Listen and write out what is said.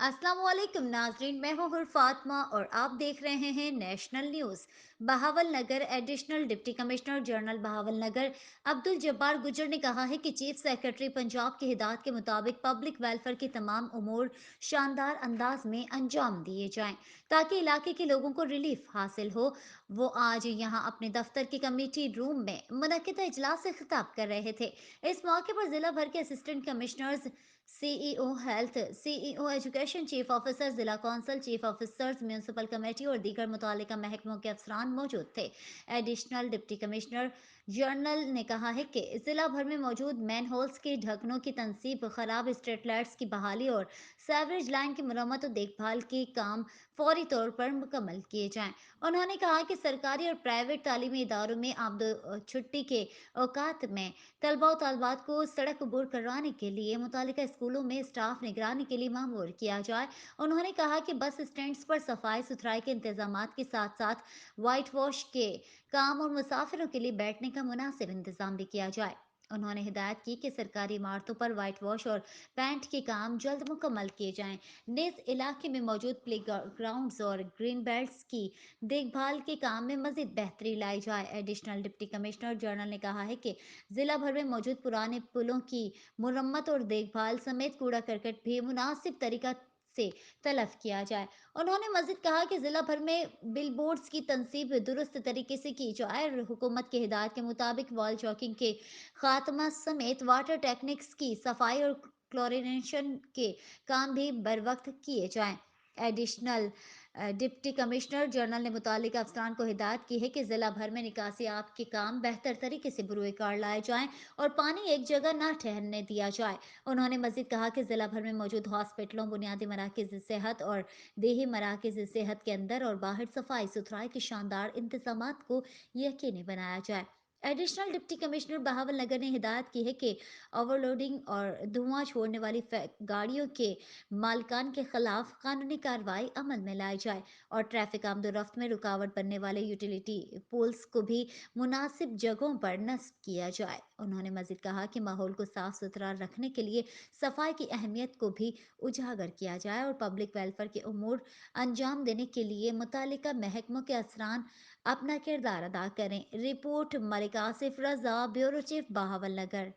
अस्सलाम वालेकुम नाजरीन, मैं हूँ फातिमा और आप देख रहे हैं national news. Bahawalnagar additional deputy commissioner general Bahawalnagar Abdul Jabbar Gujjar ने कहा है कि चीफ सेक्रेटरी पंजाब की हिदायत के मुताबिक पब्लिक वेलफेयर के तमाम उमूर शानदार अंदाज में अंजाम दिए जाएं ताकि इलाके के लोगों को रिलीफ हासिल हो। वो आज यहाँ अपने दफ्तर की कमेटी रूम में मुनक्किदा इजलास से खिताब कर रहे थे। इस मौके पर जिला भर के assistant commissioners, CEO health, CEO education, chief officer, जिला council, chief officers, municipal committee और दीगर मुतल्लिका महकमों के अफसरान मौजूद थे। एडिशनल डिप्टी कमिश्नर जनरल ने कहा है कि जिला भर में मौजूद मैन होल्स के ढक्कनों की तनसीब, खराब स्ट्रीट लाइट्स की बहाली और सेवरेज लाइन की मरम्मत और देखभाल के काम फौरी तौर पर मुकम्मल किए जाएं। उन्होंने कहा कि सरकारी और प्राइवेट तालीमी इदारों में छुट्टी के औकात में तलबा और तालबात को सड़क अबूर करवाने के लिए मुतालिका स्कूलों में स्टाफ निगरानी के लिए मामूर किया जाए। उन्होंने कहा कि बस स्टैंड्स पर सफाई सुथराई के इंतजाम के साथ साथ वाइट वॉश के काम और मुसाफिरों के लिए बैठने का मुनासिब इंतजाम भी किया जाए। उन्होंने हिदायत की कि सरकारी इमारतों पर वाइट वॉश और पेंट के काम जल्द मुकम्मल किए जाएं। निज इलाके में मौजूद प्ले ग्राउंड्स और ग्रीन बेल्ट्स की देखभाल के काम में मजीद बेहतरी लाई जाए। एडिशनल डिप्टी कमिश्नर जनरल ने कहा है कि जिला भर में मौजूद पुराने पुलों की मुरम्मत और देखभाल समेत कूड़ा करकट भी मुनासिब तरीका से तलफ किया जाए। उन्होंने मजीद कहा कि जिला भर में बिल बोर्ड्स की तनसीब दुरुस्त तरीके से की जाए और हुकूमत की हिदायत के मुताबिक वॉल चौकिंग के खात्मा समेत वाटर टेक्निक्स की सफाई और क्लोरिनेशन के काम भी बर वक्त किए जाएं। एडिशनल डिप्टी कमिश्नर जनरल ने मुतालिका अफसरान को हिदायत की है कि जिला भर में निकासी आप के काम बेहतर तरीके से बुरुए कार लाए जाएं और पानी एक जगह ना ठहरने दिया जाए। उन्होंने मजीद कहा कि जिला भर में मौजूद हॉस्पिटलों, बुनियादी मराकज सेहत और देही मराकज सेहत के अंदर और बाहर सफाई सुथराई के शानदार इंतजाम को यकीनी बनाया जाए। एडिशनल डिप्टी कमिश्नर बहावल नगर ने हिदायत की है कि ओवरलोडिंग और धुआं छोड़ने वाली गाड़ियों के मालिकान के खिलाफ कानूनी कार्रवाई अमल में लाई जाए और ट्रैफिक आमदोरफ्त में रुकावट बनने वाले यूटिलिटी पोल्स को भी मुनासिब जगहों पर नस्ब किया जाए। उन्होंने मजीद कहा कि माहौल को साफ सुथरा रखने के लिए सफाई की अहमियत को भी उजागर किया जाए और पब्लिक वेलफेयर के उमूर अंजाम देने के लिए मुतालिका महकमों के असरान अपना किरदार अदा करें। रिपोर्ट मलिक आसिफ रजा, ब्यूरो चीफ, बहावल नगर।